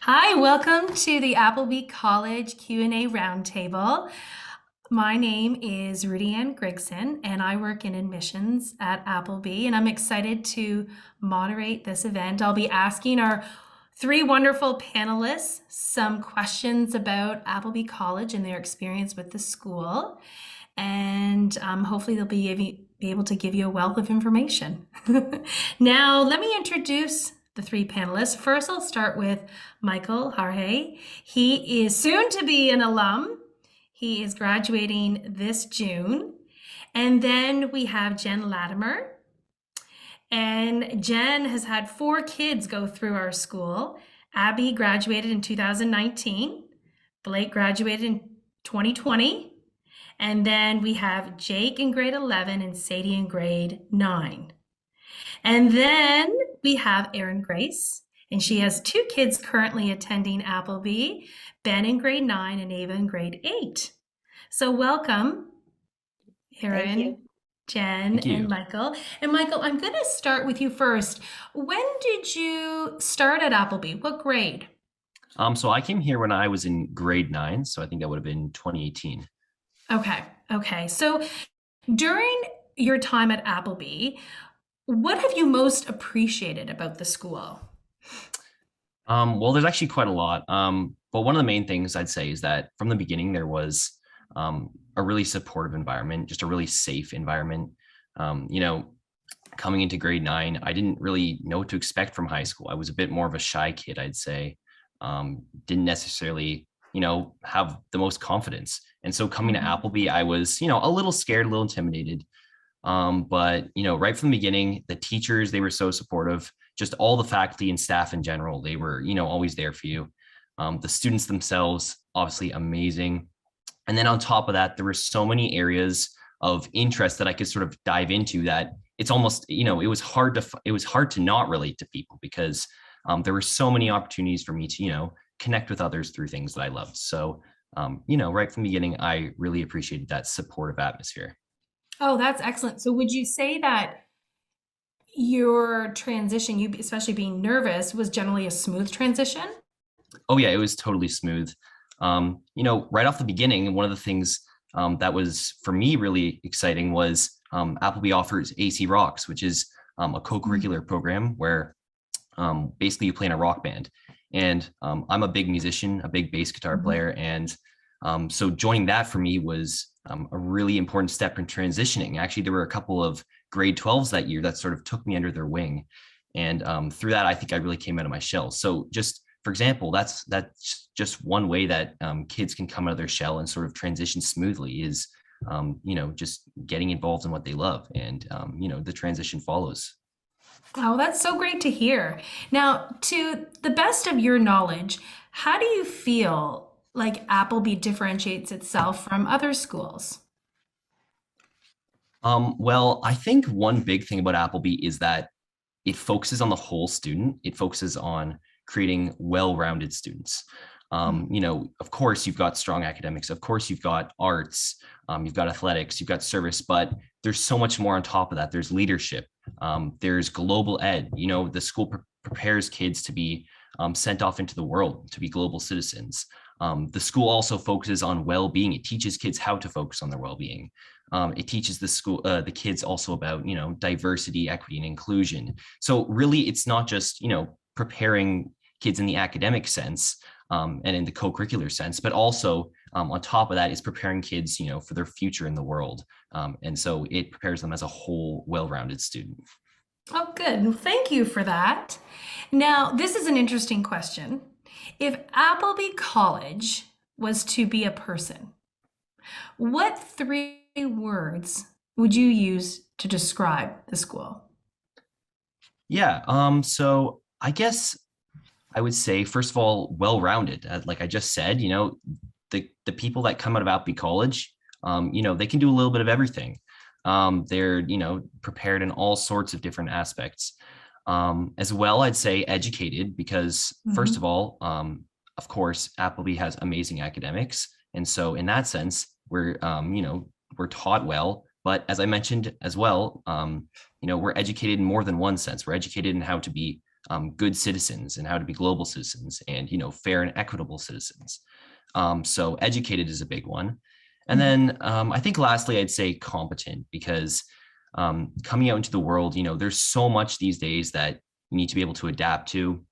Hi, welcome to the Appleby College Q&A Roundtable. My name is Rudy Ann Grigson, and I work in admissions at Appleby, and I'm excited to moderate this event. I'll be asking our three wonderful panelists some questions about Appleby College and their experience with the school, and hopefully they'll be able to give you a wealth of information. Now, let me introduce the three panelists. First, I'll start with Michael Harhe. He is soon to be an alum. He is graduating this June. And then we have Jen Latimer. And Jen has had 4 kids go through our school. Abby graduated in 2019. Blake graduated in 2020. And then we have Jake in grade 11 and Sadie in grade 9. And then we have Erin Grace, and she has 2 kids currently attending Appleby, Ben in grade 9 and Ava in grade 8. So welcome, Thank Erin, you. Jen, Thank and you. Michael. And Michael, I'm going to start with you first. When did you start at Appleby? What grade? So I came here when I was in grade 9, so I think that would have been 2018. Okay. So during your time at Appleby, what have you most appreciated about the school? Well, there's actually quite a lot. But one of the main things I'd say is that from the beginning, there was a really supportive environment, just a really safe environment. Um, you know, Coming into grade 9, I didn't really know what to expect from high school. I was a bit more of a shy kid, I'd say. Didn't necessarily, have the most confidence. And so coming to Mhm. Appleby, I was, a little scared, a little intimidated. But right from the beginning, the teachers, they were so supportive. Just all the faculty and staff in general, they were, always there for you. The students themselves, obviously amazing. And then on top of that, there were so many areas of interest that I could sort of dive into that it's almost, it was hard to not relate to people because there were so many opportunities for me to, connect with others through things that I loved. So, right from the beginning, I really appreciated that supportive atmosphere. Oh, that's excellent. So would you say that your transition, you especially being nervous, was generally a smooth transition? Oh yeah, it was totally smooth. Right off the beginning, one of the things that was for me really exciting was Appleby offers AC Rocks, which is a Mhm. co-curricular program where basically you play in a rock band. And I'm a big musician, a big bass guitar Mhm. player, and so joining that for me was a really important step in transitioning. Actually, there were a couple of grade 12s that year that sort of took me under their wing, and through that, I think I really came out of my shell. So just for example, that's just one way that kids can come out of their shell and sort of transition smoothly is just getting involved in what they love, and the transition follows. Oh, that's so great to hear. Now, to the best of your knowledge, how do you feel like Appleby differentiates itself from other schools? Well, I think one big thing about Appleby is that it focuses on the whole student. It focuses on creating well-rounded students. Of course, you've got strong academics. Of course, you've got arts. You've got athletics. You've got service. But there's so much more on top of that. There's leadership. There's global ed. The school prepares kids to be sent off into the world to be global citizens. The school also focuses on well-being. It teaches kids how to focus on their well-being. It teaches the kids also about diversity, equity, and inclusion. So really, it's not just preparing kids in the academic sense and in the co-curricular sense, but also on top of that is preparing kids for their future in the world. And so it prepares them as a whole, well-rounded student. Oh, good. Well, thank you for that. Now, this is an interesting question. If Appleby College was to be a person, what 3 words would you use to describe the school? Yeah. So I guess I would say, first of all, well-rounded. Like I just said, the people that come out of Appleby College, they can do a little bit of everything. They're, prepared in all sorts of different aspects. As well, I'd say educated because, first of Mhm. all, of course, Appleby has amazing academics, and so in that sense, we're taught well. But as I mentioned as well, we're educated in more than one sense. We're educated in how to be good citizens and how to be global citizens and, fair and equitable citizens. So educated is a big one. And Mhm. then I think lastly, I'd say competent, because coming out into the world, there's so much these days that you need to be able to adapt to,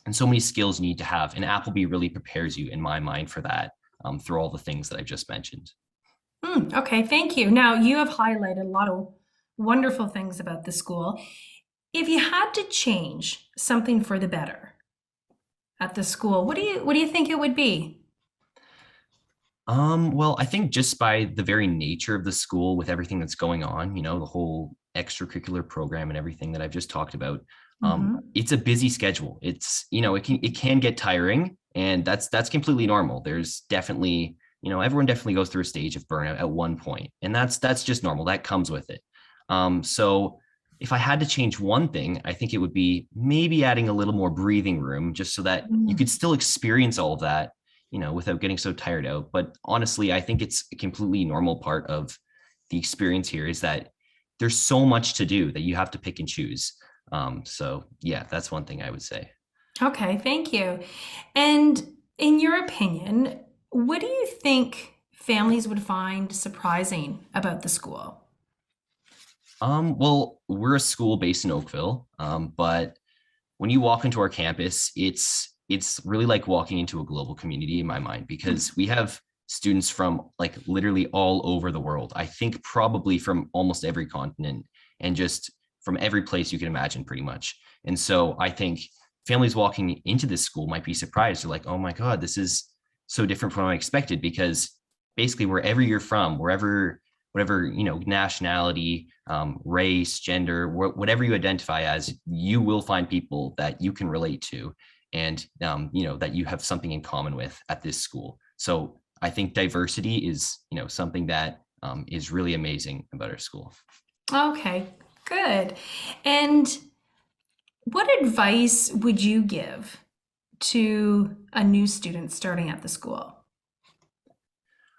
and so many skills you need to have. And Appleby really prepares you, in my mind, for that, through all the things that I've just mentioned. Okay, thank you. Now, you have highlighted a lot of wonderful things about the school. If you had to change something for the better at the school, what do you think it would be? Well, I think just by the very nature of the school, with everything that's going on, the whole extracurricular program and everything that I've just talked about, Hmm. it's a busy schedule. It's, it can get tiring, and that's completely normal. There's definitely, everyone definitely goes through a stage of burnout at one point, and that's just normal. That comes with it. So if I had to change one thing, I think it would be maybe adding a little more breathing room, just so that you could still experience all of that, without getting so tired out. But honestly, I think it's a completely normal part of the experience here, is that there's so much to do that you have to pick and choose. So yeah, that's one thing I would say. Okay, thank you. And in your opinion, what do you think families would find surprising about the school? Well, we're a school based in Oakville, but when you walk into our campus, it's really like walking into a global community, in my mind, because we have students from like literally all over the world. I think probably from almost every continent, and just from every place you can imagine, pretty much. And so I think families walking into this school might be surprised. They're like, "Oh my God, this is so different from what I expected," because basically wherever you're from, wherever, whatever, nationality, race, gender, whatever you identify as, you will find people that you can relate to, and that you have something in common with at this school. So I think diversity is, something that is really amazing about our school. Okay, good. And what advice would you give to a new student starting at the school?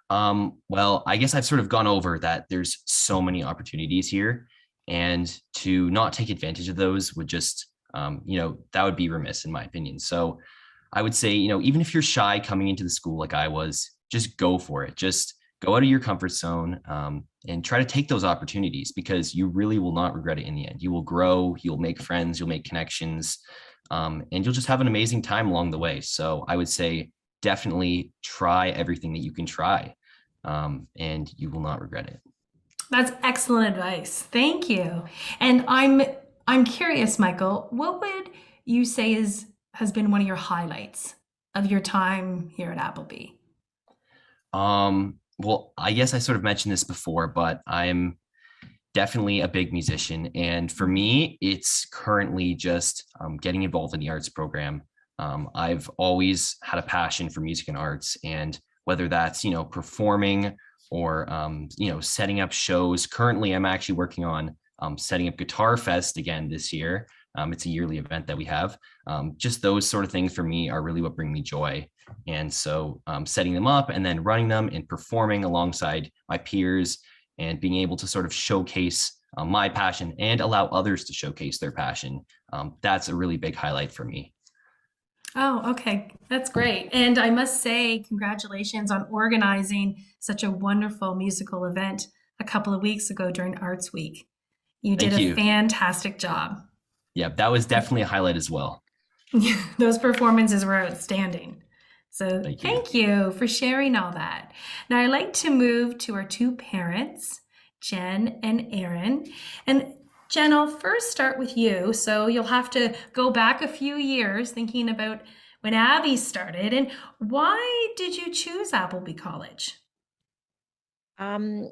Well, I guess I've sort of gone over that. There's so many opportunities here, and to not take advantage of those would just, that would be remiss, in my opinion. So I would say, even if you're shy coming into the school like I was, just go for it. Just go out of your comfort zone, and try to take those opportunities, because you really will not regret it in the end. You will grow, you'll make friends, you'll make connections, and you'll just have an amazing time along the way. So I would say definitely try everything that you can try, and you will not regret it. That's excellent advice. Thank you. And I'm curious, Michael, what would you say has been one of your highlights of your time here at Appleby? Well, I guess I sort of mentioned this before, but I'm definitely a big musician. And for me, it's currently just getting involved in the arts program. I've always had a passion for music and arts, and whether that's, performing, or, setting up shows. Currently, I'm actually working on setting up Guitar Fest again this year. It's a yearly event that we have. Just those sort of things for me are really what bring me joy. And so setting them up and then running them and performing alongside my peers, and being able to sort of showcase my passion and allow others to showcase their passion. That's a really big highlight for me. Oh, okay. That's great. And I must say, congratulations on organizing such a wonderful musical event a couple of weeks ago during Arts Week. You did Thank a you. fantastic job. Yeah, that was definitely a highlight as well. Those performances were outstanding. So Thank you. thank you for sharing all that. Now I'd like to move to our two parents, Jen and Aaron. And Jen, I'll first start with you. So you'll have to go back a few years thinking about when Abby started. And why did you choose Appleby College? Um,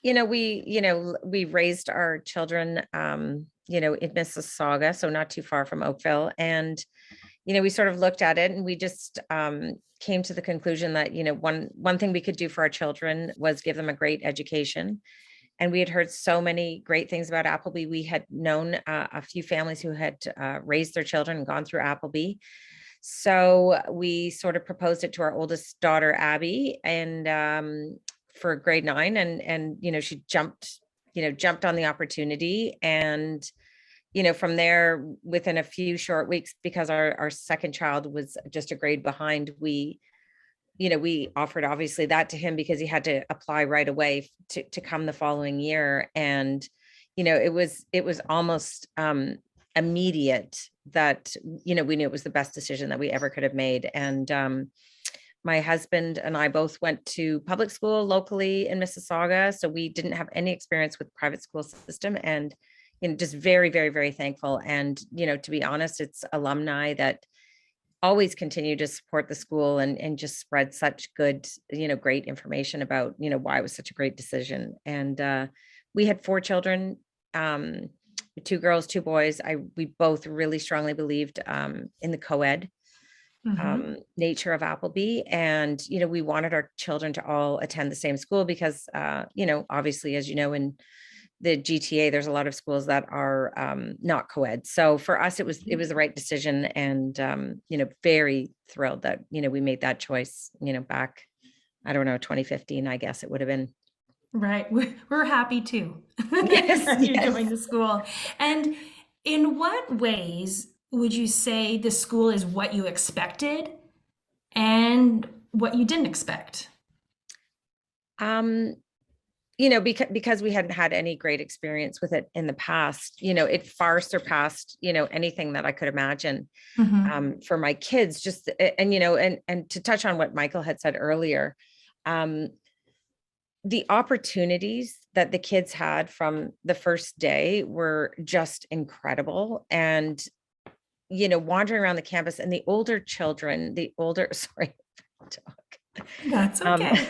we raised our children, in Mississauga, so not too far from Oakville. And, we sort of looked at it and we just came to the conclusion that, one thing we could do for our children was give them a great education. And we had heard so many great things about Appleby. We had known a few families who had raised their children and gone through Appleby. So we sort of proposed it to our oldest daughter, Abby, and for grade 9, and she jumped on the opportunity, and from there, within a few short weeks, because our second child was just a grade behind, we offered obviously that to him because he had to apply right away to come the following year. And, it was almost immediate that, we knew it was the best decision that we ever could have made. And my husband and I both went to public school locally in Mississauga. So we didn't have any experience with private school system, and, just very, very, very thankful. And, to be honest, it's alumni that always continue to support the school and just spread such good, great information about, why it was such a great decision. And we had 4 children, 2 girls, 2 boys. We both really strongly believed in the co-ed nature of Appleby. And, we wanted our children to all attend the same school because, obviously, as you know, in the GTA, there's a lot of schools that are not co-ed. So for us, it was the right decision, and very thrilled that we made that choice. Back, I don't know, 2015, I guess it would have been. Right, we're happy too. Yes, that you yes. joined the school. And in what ways would you say the school is what you expected and what you didn't expect? Because we hadn't had any great experience with it in the past, it far surpassed, anything that I could imagine for my kids. Just, and to touch on what Michael had said earlier, the opportunities that the kids had from the first day were just incredible. And, wandering around the campus, and the older children, sorry, That's okay.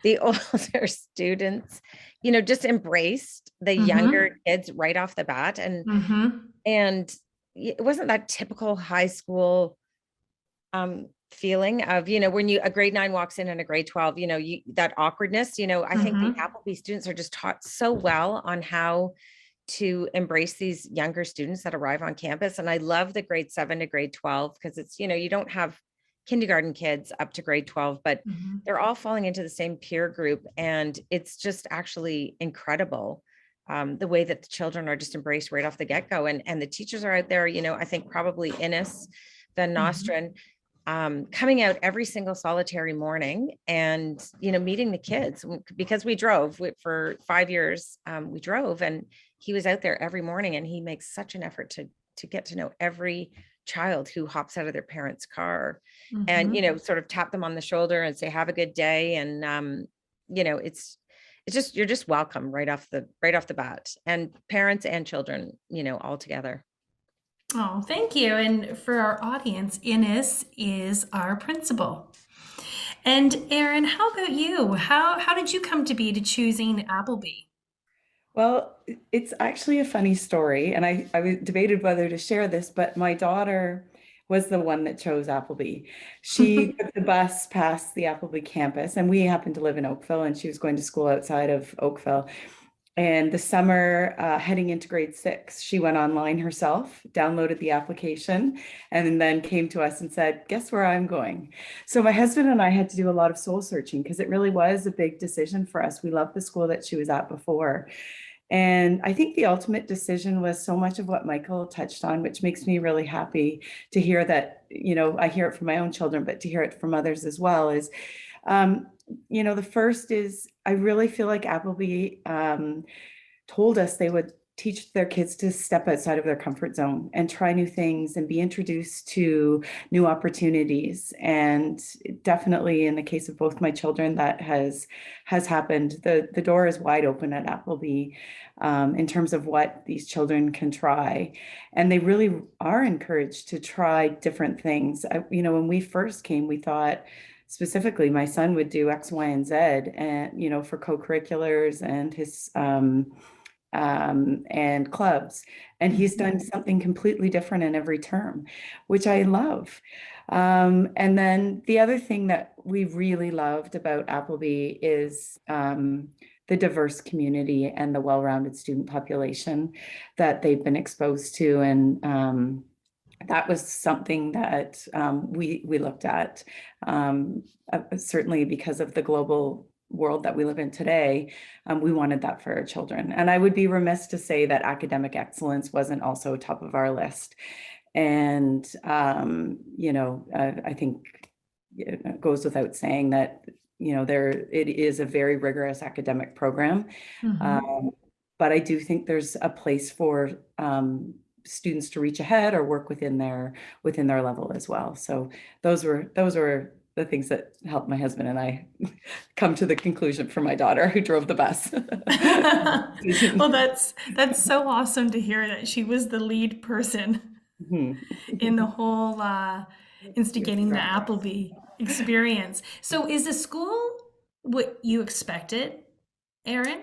the older students, just embraced the younger kids right off the bat. And it wasn't that typical high school feeling of, when a grade 9 walks in and a grade 12, that awkwardness, I think the Appleby students are just taught so well on how to embrace these younger students that arrive on campus. And I love the grade 7 to grade 12, because it's, you don't have kindergarten kids up to grade 12, but they're all falling into the same peer group. And it's just actually incredible the way that the children are just embraced right off the get-go. And the teachers are out there, I think probably Innes Van Nostren, coming out every single solitary morning and, meeting the kids, because we drove for 5 years. We drove, and he was out there every morning, and he makes such an effort to get to know every child who hops out of their parents' car and, sort of tap them on the shoulder and say, have a good day. And, it's just, you're just welcome right off the bat, and parents and children, all together. Oh, thank you. And for our audience, Ines is our principal. And Erin, how about you? How did you come to be choosing Appleby? Well, it's actually a funny story, and I debated whether to share this, but my daughter was the one that chose Appleby. She took the bus past the Appleby campus, and we happened to live in Oakville, and she was going to school outside of Oakville. And the summer, heading into grade 6, she went online herself, downloaded the application, and then came to us and said, guess where I'm going? So my husband and I had to do a lot of soul searching, because it really was a big decision for us. We loved the school that she was at before. And I think the ultimate decision was so much of what Michael touched on, which makes me really happy to hear that, I hear it from my own children, but to hear it from others as well is, the first is, I really feel like Appleby told us they would teach their kids to step outside of their comfort zone and try new things and be introduced to new opportunities. And definitely in the case of both my children, that has happened. The door is wide open at Appleby in terms of what these children can try. And they really are encouraged to try different things. When we first came, we thought, specifically, my son would do X, Y, and Z, and for co-curriculars and his and clubs, and he's done something completely different in every term, which I love. And then the other thing that we really loved about Appleby is the diverse community and the well-rounded student population that they've been exposed to, and that was something that we looked at, certainly because of the global world that we live in today, we wanted that for our children. And I would be remiss to say that academic excellence wasn't also top of our list. And, I think it goes without saying that, it is a very rigorous academic program. Mhm. But I do think there's a place for students to reach ahead or work within their level as well. So those were the things that helped my husband and I come to the conclusion for my daughter who drove the bus. Well, that's so awesome to hear that she was the lead person Mhm. in the whole instigating the Appleby experience. So is the school what you expected, Erin?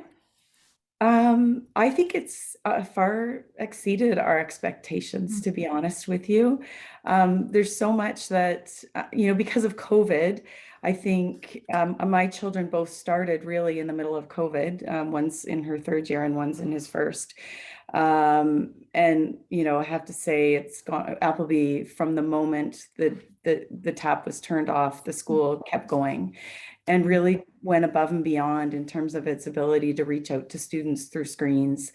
I think it's far exceeded our expectations, to be honest with you. There's so much that, because of COVID, I think my children both started really in the middle of COVID. One's in her third year and one's in his first. And, I have to say it's gone Appleby from the moment that the tap was turned off, the school kept going and really went above and beyond in terms of its ability to reach out to students through screens.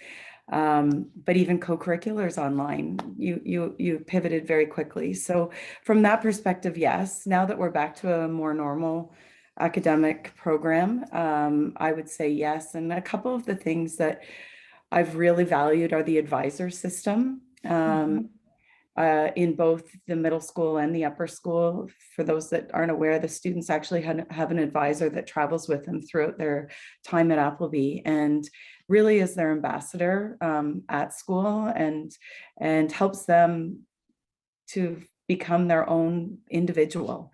But even co-curriculars online, you pivoted very quickly. So from that perspective, yes, now that we're back to a more normal academic program, I would say yes. And a couple of the things that I've really valued are the advisor system. In both the middle school and the upper school. For those that aren't aware, the students actually have an advisor that travels with them throughout their time at Appleby and really is their ambassador at school and helps them to become their own individual.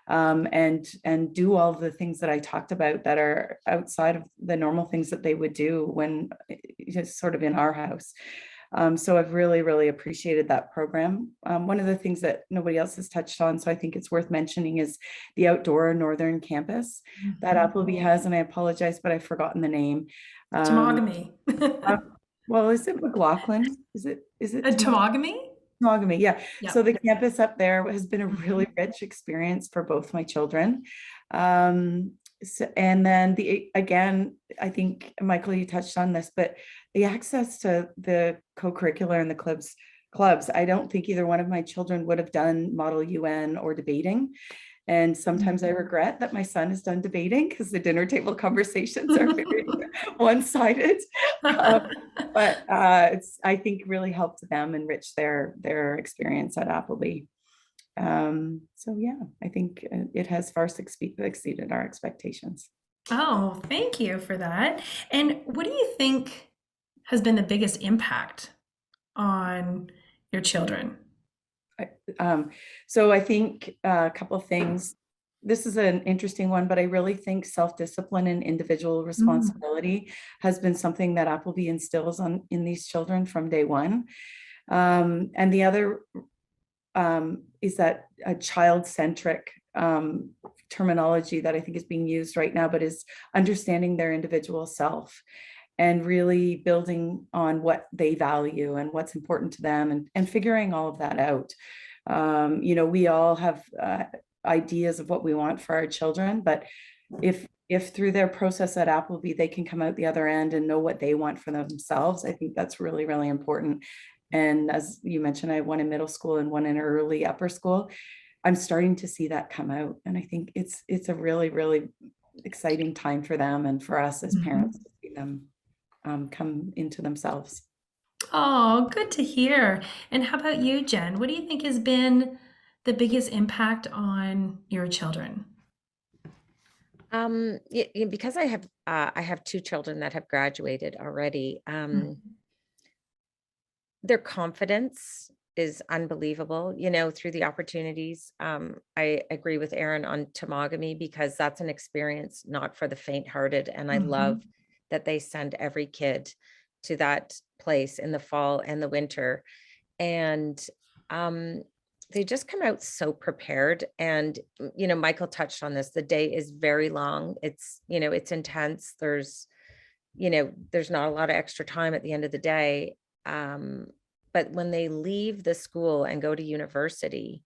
And do all the things that I talked about that are outside of the normal things that they would do when just sort of in our house. So I've really, really appreciated that program. One of the things that nobody else has touched on, so I think it's worth mentioning, is the outdoor northern campus that Appleby has, and I apologize, but I've forgotten the name. Tomogamy. Well, is it McLaughlin? Is it A tomogamy? Monogamy, yeah. Yeah. So the campus up there has been a really rich experience for both my children. And then again, I think Michael, you touched on this, but the access to the co-curricular and the clubs, I don't think either one of my children would have done Model UN or debating. And sometimes I regret that my son has done debating because the dinner table conversations are very one-sided. But it's, I think, really helped them enrich their experience at Appleby. So yeah, I think it has far exceeded our expectations. Oh, thank you for that. And what do you think has been the biggest impact on your children? So I think a couple of things. This is an interesting one, but I really think self-discipline and individual responsibility has been something that Appleby instills in these children from day one. And the other is that a child-centric terminology that I think is being used right now, but is understanding their individual self and really building on what they value and what's important to them and figuring all of that out. We all have ideas of what we want for our children, but if through their process at Appleby, they can come out the other end and know what they want for themselves, I think that's really, really important. And as you mentioned, I have one in middle school and one in early upper school. I'm starting to see that come out. And I think it's a really, really exciting time for them and for us as parents to see them come into themselves. Oh, good to hear. And how about you, Jen? What do you think has been the biggest impact on your children? Because I have two children that have graduated already. Their confidence is unbelievable, through the opportunities. I agree with Erin on tomogamy because that's an experience not for the faint-hearted. And I love that they send every kid to that place in the fall and the winter. And they just come out so prepared. And, Michael touched on this. The day is very long. It's intense. There's not a lot of extra time at the end of the day. But when they leave the school and go to university,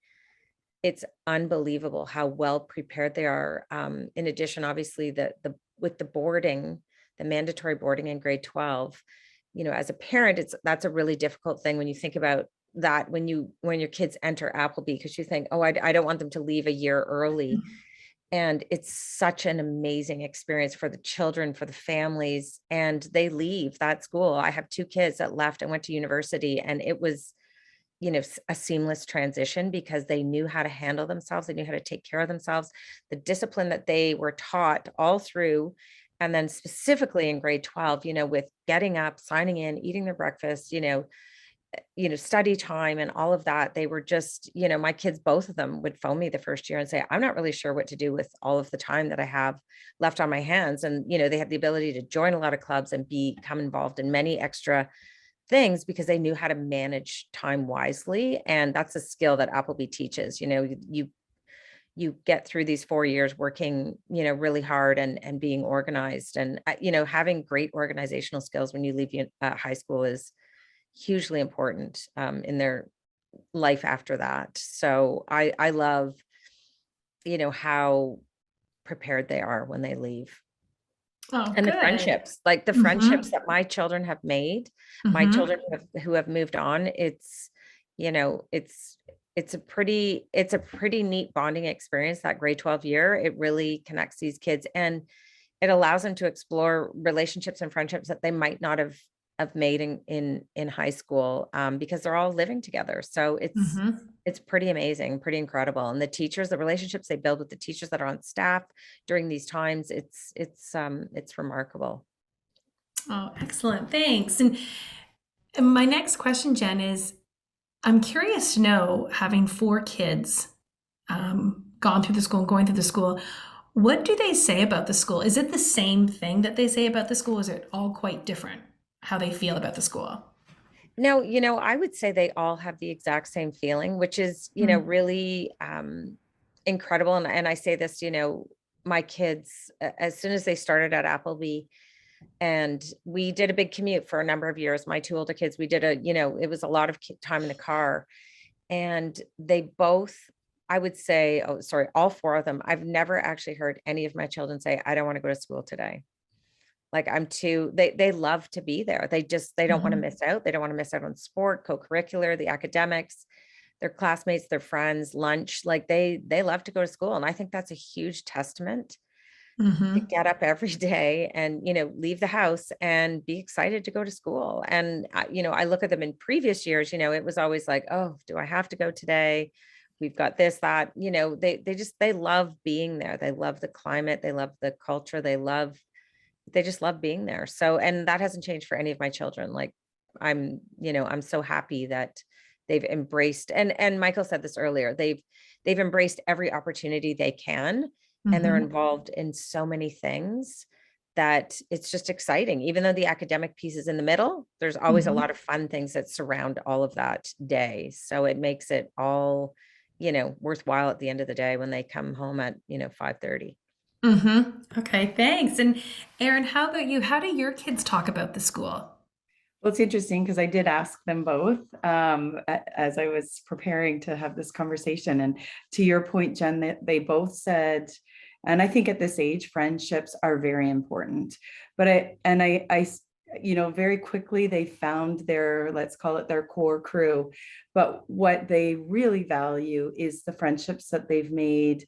it's unbelievable how well prepared they are. In addition, obviously, the with the boarding, the mandatory boarding in grade 12, as a parent, that's a really difficult thing when you think about that when your kids enter Appleby, because you think, oh, I don't want them to leave a year early. And it's such an amazing experience for the children, for the families, and they leave that school. I have 2 kids that left and went to university, and it was, a seamless transition because they knew how to handle themselves. They knew how to take care of themselves. The discipline that they were taught all through, and then specifically in grade 12, with getting up, signing in, eating their breakfast, study time and all of that. They were just, my kids, both of them would phone me the first year and say, I'm not really sure what to do with all of the time that I have left on my hands. And, they had the ability to join a lot of clubs and become involved in many extra things because they knew how to manage time wisely. And that's a skill that Appleby teaches. You get through these 4 years working, really hard and being organized, and, having great organizational skills when you leave high school is hugely important in their life after that. So I love, how prepared they are when they leave. Oh, And the good. friendships, like the friendships that my children have made, my children who have moved on, it's, it's a pretty neat bonding experience, that grade 12 year. It really connects these kids, and it allows them to explore relationships and friendships that they might not have made in high school, because they're all living together. So it's pretty amazing, pretty incredible. And the teachers, the relationships they build with the teachers that are on staff during these times, it's remarkable. Oh, excellent. Thanks. And my next question, Jen, is I'm curious to know, having 4 kids gone through the school and going through the school, what do they say about the school? Is it the same thing that they say about the school? Is it all quite different how they feel about the school? No, I would say they all have the exact same feeling, which is, really incredible. And I say this, my kids, as soon as they started at Appleby, and we did a big commute for a number of years, my 2 older kids, we did it was a lot of time in the car, and they both, I would say, oh, sorry, all 4 of them, I've never actually heard any of my children say, I don't want to go to school today. Like they love to be there. They don't want to miss out. They don't want to miss out on sport, co-curricular, the academics, their classmates, their friends, lunch. Like they love to go to school. And I think that's a huge testament to get up every day and, leave the house and be excited to go to school. And, I look at them in previous years, it was always like, oh, do I have to go today? We've got this, that, they love being there. They love the climate. They love the culture. They just love being there. So, and that hasn't changed for any of my children. Like I'm so happy that they've embraced, and Michael said this earlier, they've embraced every opportunity they can, and they're involved in so many things that it's just exciting. Even though the academic piece is in the middle, there's always a lot of fun things that surround all of that day. So it makes it all, worthwhile at the end of the day when they come home at, 5:30. Okay, thanks. And Erin, how about you? How do your kids talk about the school? Well, it's interesting because I did ask them both as I was preparing to have this conversation. And to your point, Jen, they both said, and I think at this age, friendships are very important. But I very quickly they found their, let's call it their core crew. But what they really value is the friendships that they've made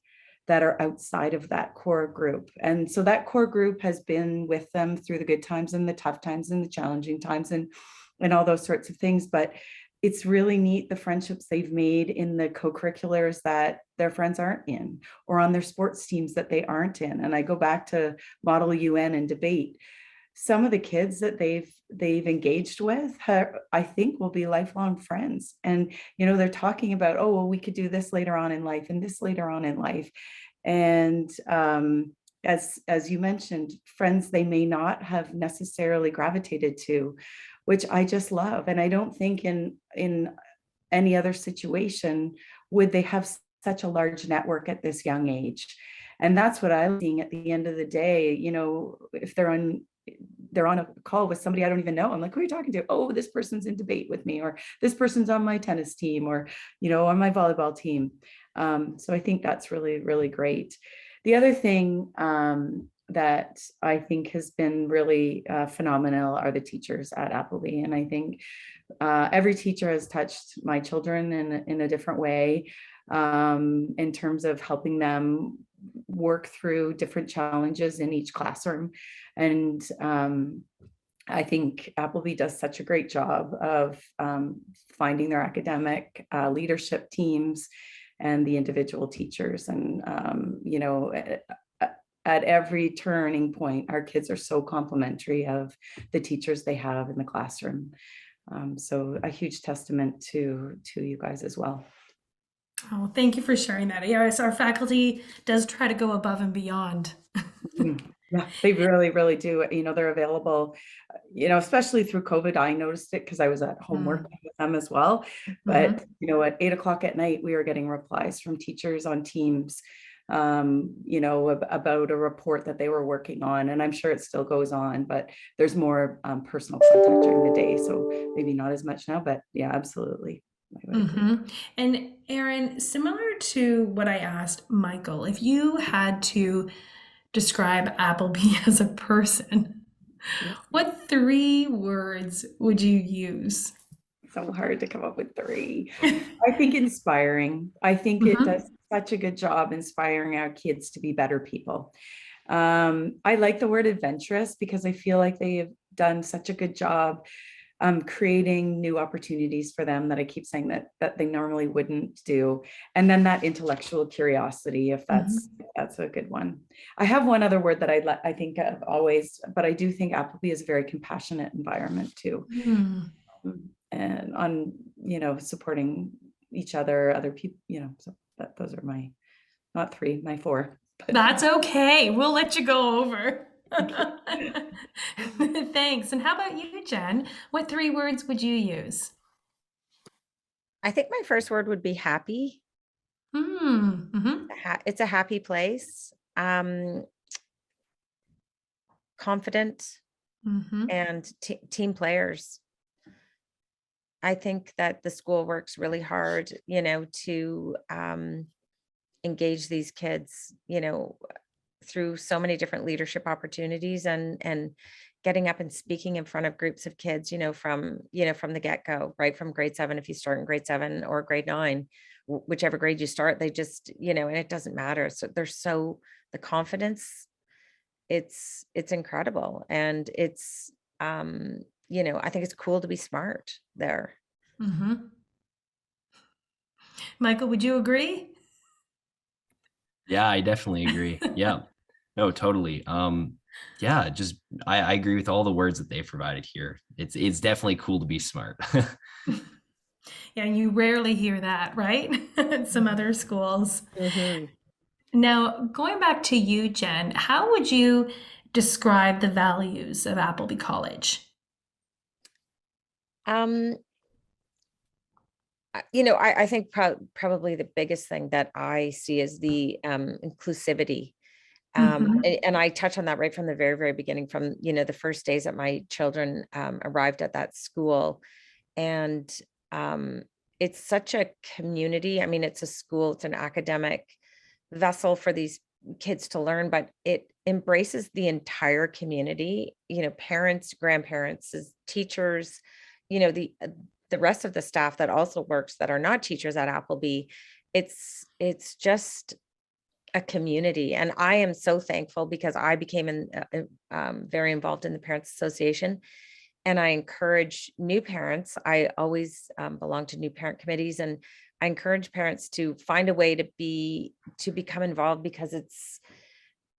that are outside of that core group. And so that core group has been with them through the good times and the tough times and the challenging times and all those sorts of things. But it's really neat, the friendships they've made in the co-curriculars that their friends aren't in, or on their sports teams that they aren't in. And I go back to Model UN and debate. Some of the kids that they've engaged with, I think, will be lifelong friends. And, they're talking about, oh, well, we could do this later on in life and this later on in life. And as you mentioned, friends they may not have necessarily gravitated to, which I just love. And I don't think in any other situation would they have such a large network at this young age. And that's what I'm seeing at the end of the day. If they're on a call with somebody I don't even know, I'm like, who are you talking to? Oh, this person's in debate with me, or this person's on my tennis team, or on my volleyball team. So I think that's really, really great. The other thing that I think has been really phenomenal are the teachers at Appleby. And I think every teacher has touched my children in a different way, in terms of helping them work through different challenges in each classroom. And I think Appleby does such a great job of finding their academic leadership teams and the individual teachers. And, at every turning point, our kids are so complimentary of the teachers they have in the classroom. So a huge testament to you guys as well. Oh, thank you for sharing that. Yes, our faculty does try to go above and beyond. Yeah, they really, really do. They're available, especially through COVID. I noticed it because I was at home working with them as well. But, at 8 o'clock at night, we were getting replies from teachers on Teams, about a report that they were working on. And I'm sure it still goes on, but there's more personal contact during the day. So maybe not as much now, but yeah, absolutely. I would agree. And Erin, similar to what I asked Michael, if you had to describe Appleby as a person, Yes. what 3 words would you use? So hard to come up with 3. I think inspiring. I think it does such a good job inspiring our kids to be better people. I like the word adventurous because I feel like they have done such a good job creating new opportunities for them that I keep saying that they normally wouldn't do. And then that intellectual curiosity, if that's a good one. I have one other word that I think of always, but I do think Appleby is a very compassionate environment too. And on, supporting each other people, so those are my, not 3, my 4. That's okay. We'll let you go over. Thanks. And how about you, Jen? What 3 words would you use? I think my first word would be happy. It's a happy place. Confident and team players. I think that the school works really hard, to engage these kids, through so many different leadership opportunities and getting up and speaking in front of groups of kids, from the get-go, right from grade 7, if you start in grade 7 or grade 9, whichever grade you start, they just, and it doesn't matter. So the confidence, it's incredible. And it's, I think it's cool to be smart there. Michael, would you agree? Yeah, I definitely agree. Yeah, no, totally. Yeah, just I agree with all the words that they provided here. It's definitely cool to be smart. Yeah, you rarely hear that, right? At some other schools. Mm-hmm. Now, going back to you, Jen, how would you describe the values of Appleby College? I think probably the biggest thing that I see is the inclusivity. And I touch on that right from the very, very beginning, from, the first days that my children arrived at that school. And it's such a community. I mean, it's a school, it's an academic vessel for these kids to learn, but it embraces the entire community, parents, grandparents, teachers, the rest of the staff that also works that are not teachers at Appleby. It's just a community. And I am so thankful because I became very involved in the Parents Association. And I encourage new parents. I always belong to new parent committees, and I encourage parents to find a way to become involved, because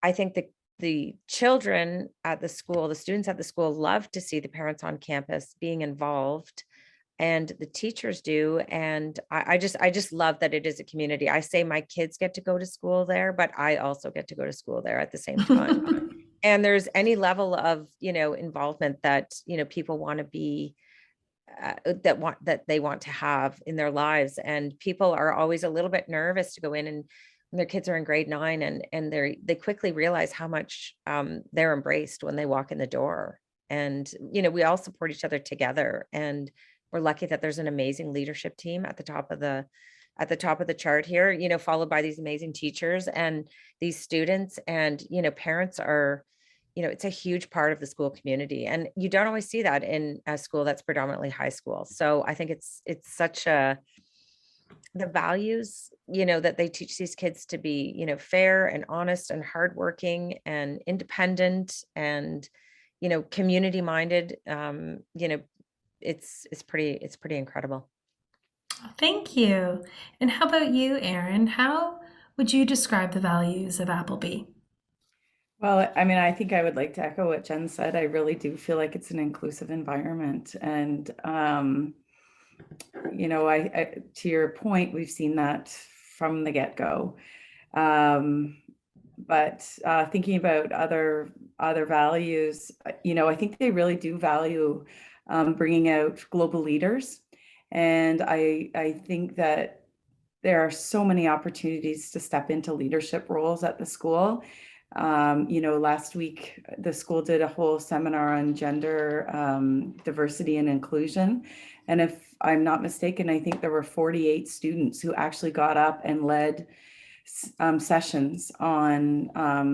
I think the children at the school, the students at the school, love to see the parents on campus being involved, and the teachers do. And I just love that it is a community. I say my kids get to go to school there, but I also get to go to school there at the same time. And there's any level of, involvement that, people want to be, that they want to have in their lives. And people are always a little bit nervous to go in, and when their kids are in grade 9, and they quickly realize how much they're embraced when they walk in the door. And, we all support each other together. And we're lucky that there's an amazing leadership team at the top of the at the top of the chart here, you know, followed by these amazing teachers and these students. And, you know, parents are, you know, it's a huge part of the school community. And you don't always see that in a school that's predominantly high school. So I think it's such a, the values, you know, that they teach these kids to be, you know, fair and honest and hardworking and independent and, you know, community minded. You know, it's pretty incredible. Thank you. And how about you, Erin? How would you describe the values of Appleby? Well, I mean, I think I would like to echo what Jen said. I really do feel like it's an inclusive environment. And, you know, to your point, we've seen that from the get-go. But thinking about other values, you know, I think they really do value bringing out global leaders. And I think that there are so many opportunities to step into leadership roles at the school. You know, last week, the school did a whole seminar on gender diversity and inclusion. And if I'm not mistaken, I think there were 48 students who actually got up and led sessions on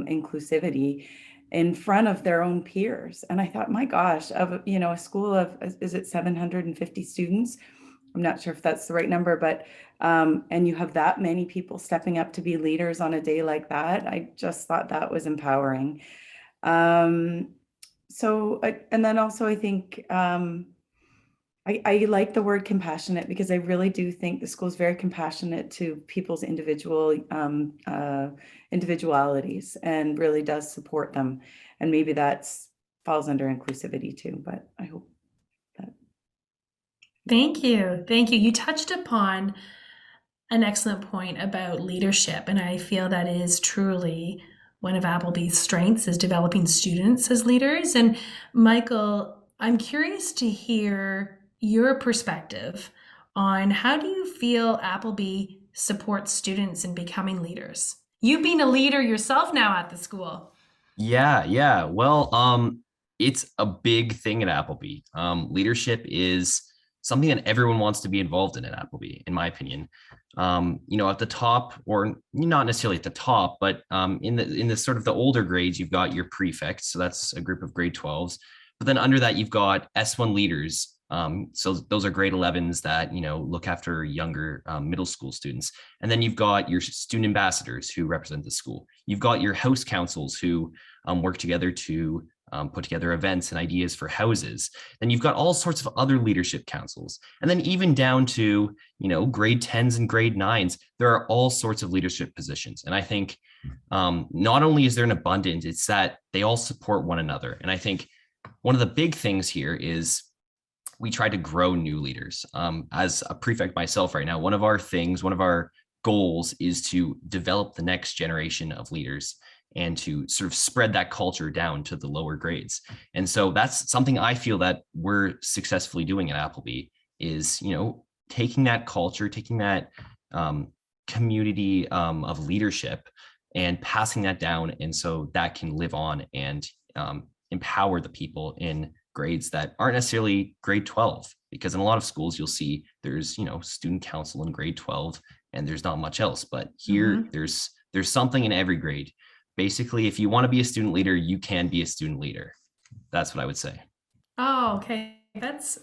inclusivity in front of their own peers. And I thought, my gosh, of, you know, a school of, is it 750 students? I'm not sure if that's the right number, but and you have that many people stepping up to be leaders on a day like that. I just thought that was empowering. So, and then also I think I like the word compassionate, because I really do think the school is very compassionate to people's individualities and really does support them. And maybe that's falls under inclusivity too, but I hope that. Thank you. Thank you. You touched upon an excellent point about leadership, and I feel that is truly one of Appleby's strengths, is developing students as leaders. And Michael, I'm curious to hear your perspective on how do you feel Appleby supports students in becoming leaders? You being a leader yourself now at the school. Yeah. Well, it's a big thing at Appleby. Leadership is something that everyone wants to be involved in at Appleby, in my opinion. You know, at the top, or not necessarily at the top, but in the sort of the older grades, you've got your prefects. So that's a group of grade 12s. But then under that, you've got S1 leaders. So those are grade 11s that, you know, look after younger middle school students. And then you've got your student ambassadors who represent the school. You've got your house councils who work together to put together events and ideas for houses. Then you've got all sorts of other leadership councils. And then even down to, you know, grade 10s and grade 9s, there are all sorts of leadership positions. And I think not only is there an abundance, it's that they all support one another. And I think one of the big things here is we try to grow new leaders. As a prefect myself right now, one of our goals is to develop the next generation of leaders and to sort of spread that culture down to the lower grades. And so that's something I feel that we're successfully doing at Appleby, is, you know, taking that culture, taking that community of leadership and passing that down. And so that can live on and empower the people in grades that aren't necessarily grade 12, because in a lot of schools you'll see there's, you know, student council in grade 12 and there's not much else. But here there's something in every grade. Basically, if you want to be a student leader, you can be a student leader. That's what I would say. Oh, okay. That's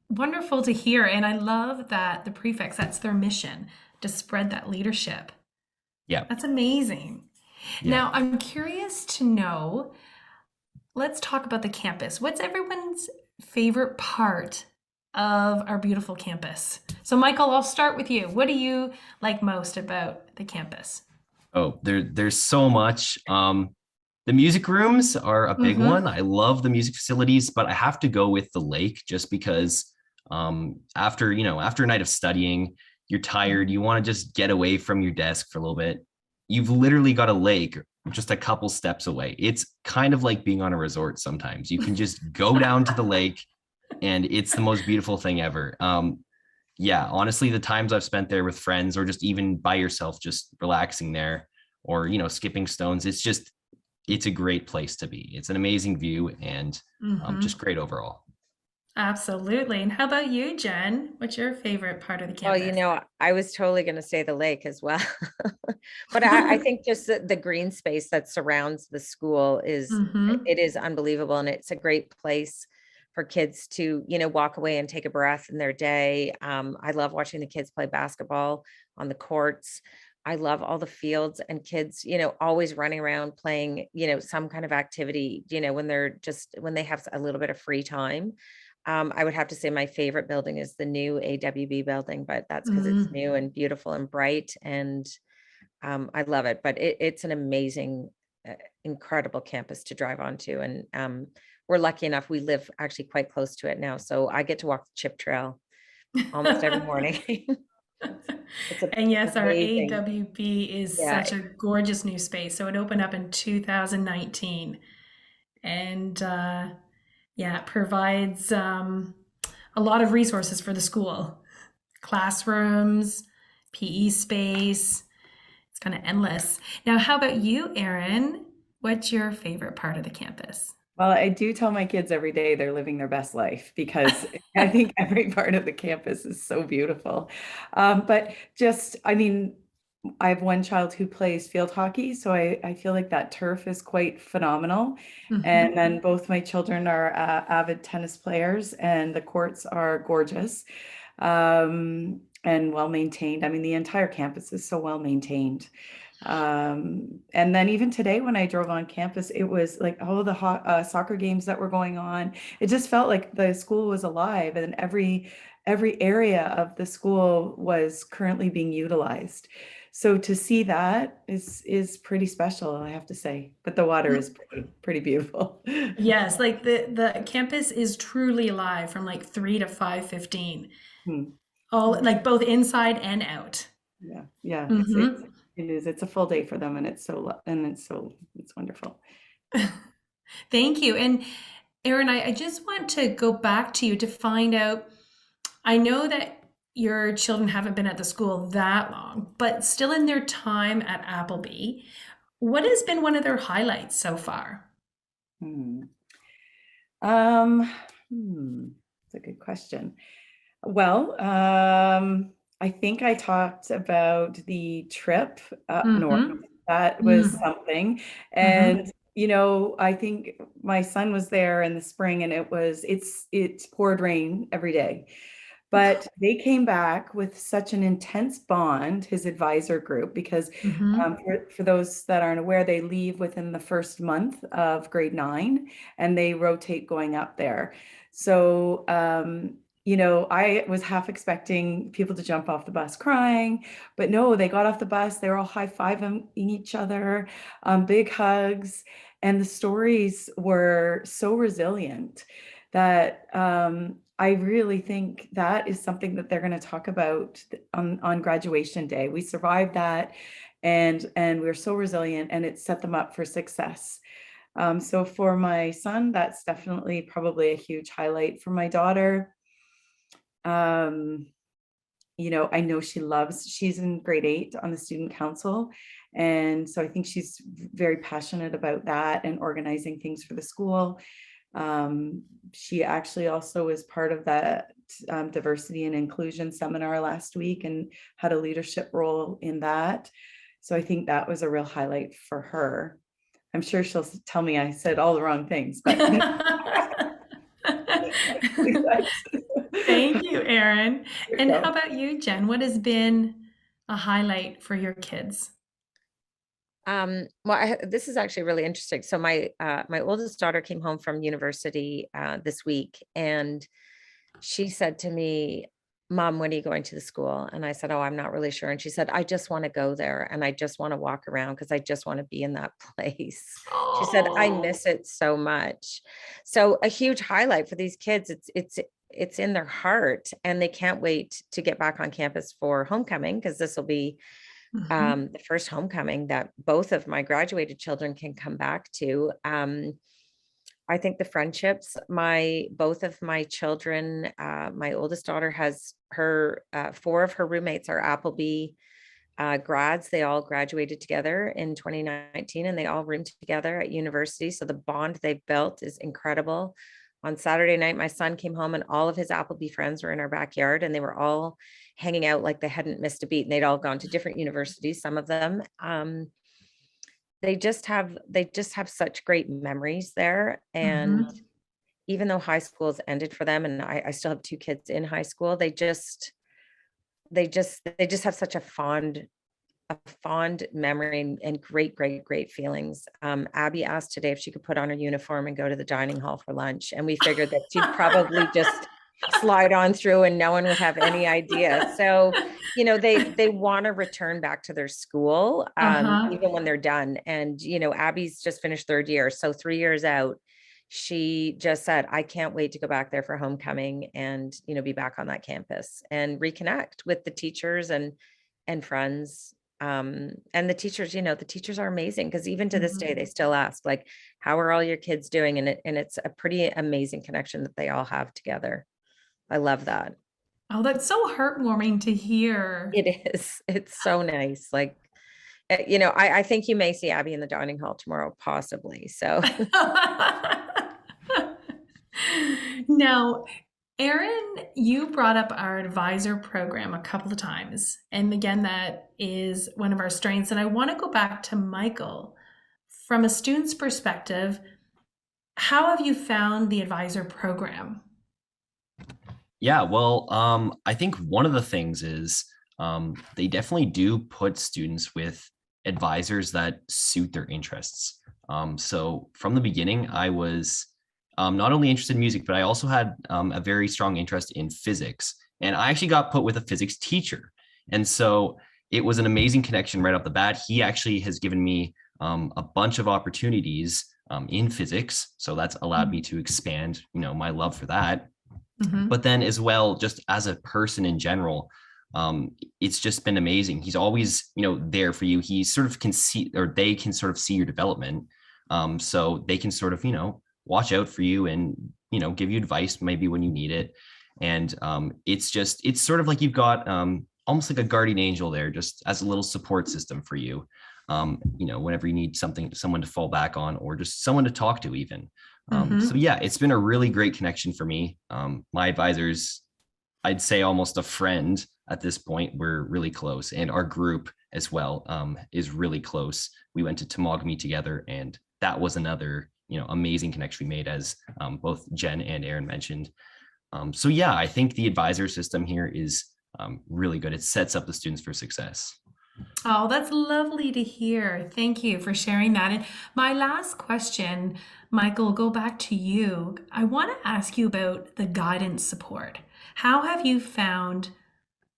wonderful to hear. And I love that the prefects, that's their mission, to spread that leadership. Yeah. That's amazing. Yeah. Now, I'm curious to know, let's talk about the campus. What's everyone's favorite part of our beautiful campus? So Michael, I'll start with you. What do you like most about the campus? Oh, there's so much. The music rooms are a big one. I love the music facilities, but I have to go with the lake, just because after a night of studying, you're tired, you want to just get away from your desk for a little bit. You've literally got a lake just a couple steps away. It's kind of like being on a resort sometimes. You can just go down to the lake and it's the most beautiful thing ever. Yeah, honestly, the times I've spent there with friends, or just even by yourself, just relaxing there, or, you know, skipping stones, it's a great place to be. It's an amazing view and just great overall. Absolutely. And how about you, Jen? What's your favorite part of the Well, campus? I was totally going to say the lake as well. But I think just the green space that surrounds the school Hmm. it is unbelievable. And it's a great place for kids to, walk away and take a breath in their day. I love watching the kids play basketball on the courts. I love all the fields and kids, always running around playing, some kind of activity, when they have a little bit of free time. I would have to say my favorite building is the new AWB building, but that's because it's Mm. new and beautiful and bright, and I love it. But it's an amazing, incredible campus to drive onto, and we're lucky enough we live actually quite close to it now, so I get to walk the chip trail almost every morning. It's a And it's yes, our amazing. AWB is Yeah, such a gorgeous new space. So it opened up in 2019. And yeah, it provides a lot of resources for the school, classrooms, PE space. It's kind of endless. Now, how about you, Erin? What's your favorite part of the campus? Well, I do tell my kids every day they're living their best life because I think every part of the campus is so beautiful. But just, I mean, I have one child who plays field hockey, so I feel like that turf is quite phenomenal. And Hmm. then both my children are avid tennis players, and the courts are gorgeous and well maintained. I mean, the entire campus is so well maintained. And then even today when I drove on campus, it was like all the soccer games that were going on. It just felt like the school was alive, and every area of the school was currently being utilized. So to see that is pretty special, I have to say. But the water is pretty beautiful. Yes, like the campus is truly alive from like 3 to 5:15. Hmm. All like both inside and out. Yeah, yeah, Hmm. it is. It's a full day for them, and it's wonderful. Thank you. And Erin, I just want to go back to you to find out. I know that your children haven't been at the school that long, but still in their time at Appleby, what has been one of their highlights so far? Hmm. Um, That's a good question. Well, I think I talked about the trip up north. Mm-hmm. That was Mm-hmm. something. Mm-hmm. And, I think my son was there in the spring and it's poured rain every day. But they came back with such an intense bond, his advisor group, because Mm-hmm. for those that aren't aware, they leave within the first month of grade 9 and they rotate going up there. So, I was half expecting people to jump off the bus crying, but no, they got off the bus. They were all high-fiving each other, big hugs, and the stories were so resilient that I really think that is something that they're going to talk about on graduation day. We survived that, and we're so resilient, and it set them up for success. So for my son, that's definitely probably a huge highlight. For my daughter, um, I know she's in grade 8 on the student council. And so I think she's very passionate about that and organizing things for the school. She actually also was part of that diversity and inclusion seminar last week and had a leadership role in that. So I think that was a real highlight for her. I'm sure she'll tell me I said all the wrong things, but Thank you, Erin. And how about you, Jen? What has been a highlight for your kids? Well, this is actually really interesting. So my oldest daughter came home from university this week, and she said to me, "Mom, when are you going to the school?" And I said, "Oh, I'm not really sure." And she said, "I just want to go there and I just want to walk around because I just want to be in that place." She said, "I Oh. miss it so much." So a huge highlight for these kids. It's in their heart, and they can't wait to get back on campus for homecoming, because this will be Mhm. the first homecoming that both of my graduated children can come back to. I think the friendships, both of my children, my oldest daughter has her 4 of her roommates are Appleby grads. They all graduated together in 2019, and they all roomed together at university. So the bond they've built is incredible. on Saturday night, my son came home and all of his Appleby friends were in our backyard and they were all hanging out like they hadn't missed a beat, and they'd all gone to different universities, some of them. They just have such great memories there. And Mhm. even though high school's ended for them, and I still have 2 kids in high school, they just have such a fond memory and great feelings. Abby asked today if she could put on her uniform and go to the dining hall for lunch, and we figured that she'd probably just slide on through and no one would have any idea. So, they want to return back to their school, Uh-huh. even when they're done. And, Abby's just finished 3rd year, so 3 years out, she just said, I can't wait to go back there for homecoming and, be back on that campus and reconnect with the teachers and friends. And the teachers are amazing, because even to this day, they still ask, like, how are all your kids doing? And it's a pretty amazing connection that they all have together. I love that. Oh, that's so heartwarming to hear. It is. It's so nice. Like, I think you may see Abby in the dining hall tomorrow, possibly. So Now, Erin, you brought up our advisor program a couple of times. And again, that is one of our strengths. And I want to go back to Michael. From a student's perspective, how have you found the advisor program? Yeah, well, I think one of the things is they definitely do put students with advisors that suit their interests. So from the beginning, I was not only interested in music, but I also had a very strong interest in physics. And I actually got put with a physics teacher. And so it was an amazing connection right off the bat. He actually has given me a bunch of opportunities in physics. So that's allowed me to expand, my love for that. Mhm. But then as well, just as a person in general, it's just been amazing. He's always, there for you. He sort of can see, or they can sort of see your development. So they can sort of, watch out for you and, give you advice maybe when you need it. And it's sort of like you've got almost like a guardian angel there, just as a little support system for you. Whenever you need someone to fall back on, or just someone to talk to even. So Mhm. yeah, it's been a really great connection for me. My advisors, I'd say almost a friend at this point. We're really close, and our group as well is really close. We went to Temagami together, and that was another amazing connection we made, as both Jen and Aaron mentioned. So yeah, I think the advisor system here is really good. It sets up the students for success. Oh, that's lovely to hear. Thank you for sharing that. And my last question, Michael, go back to you. I want to ask you about the guidance support. How have you found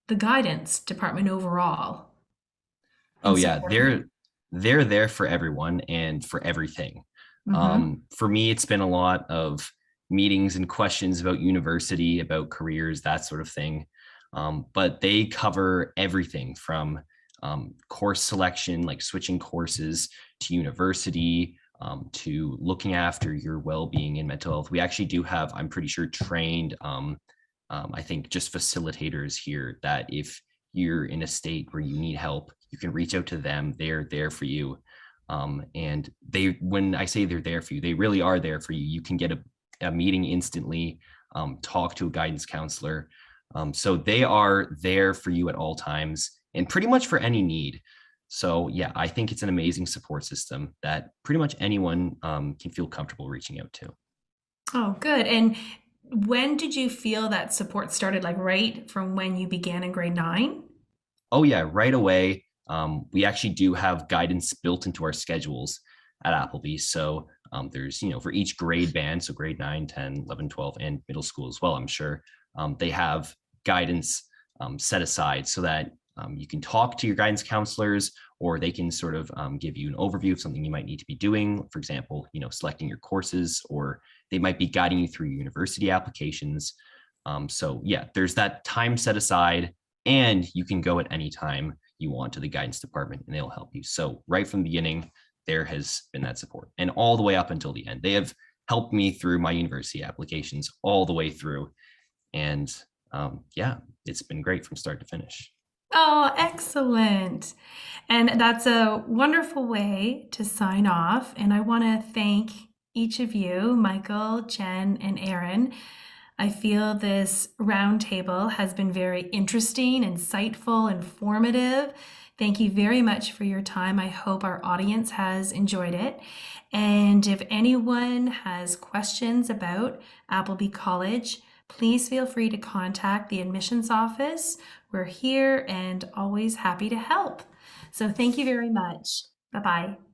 the guidance department overall Oh in yeah, supporting you? they're there for everyone and for everything. Mm-hmm. For me, it's been a lot of meetings and questions about university, about careers, that sort of thing. But they cover everything from course selection, like switching courses, to university, to looking after your well-being and mental health. We actually do have, I'm pretty sure, trained, I think, just facilitators here, that if you're in a state where you need help, you can reach out to them. They're there for you. And when I say they're there for you, they really are there for you. You can get a meeting instantly, talk to a guidance counselor. So they are there for you at all times and pretty much for any need. So yeah, I think it's an amazing support system that pretty much anyone can feel comfortable reaching out to. Oh, good. And when did you feel that support started? Like right from when you began in grade 9? Oh yeah, right away. We actually do have guidance built into our schedules at Appleby. So there's, for each grade band, so grade 9, 10, 11, 12, and middle school as well, I'm sure, they have guidance set aside so that you can talk to your guidance counselors, or they can sort of give you an overview of something you might need to be doing. For example, selecting your courses, or they might be guiding you through university applications. So yeah, there's that time set aside, and you can go at any time you want to the guidance department and they'll help you. So right from the beginning, there has been that support, and all the way up until the end. They have helped me through my university applications all the way through. And yeah, it's been great from start to finish. Oh, excellent. And that's a wonderful way to sign off. And I want to thank each of you, Michael, Jen, and Aaron. I feel this roundtable has been very interesting, insightful, informative. Thank you very much for your time. I hope our audience has enjoyed it. And if anyone has questions about Appleby College, please feel free to contact the admissions office. We're here and always happy to help. So thank you very much. Bye-bye.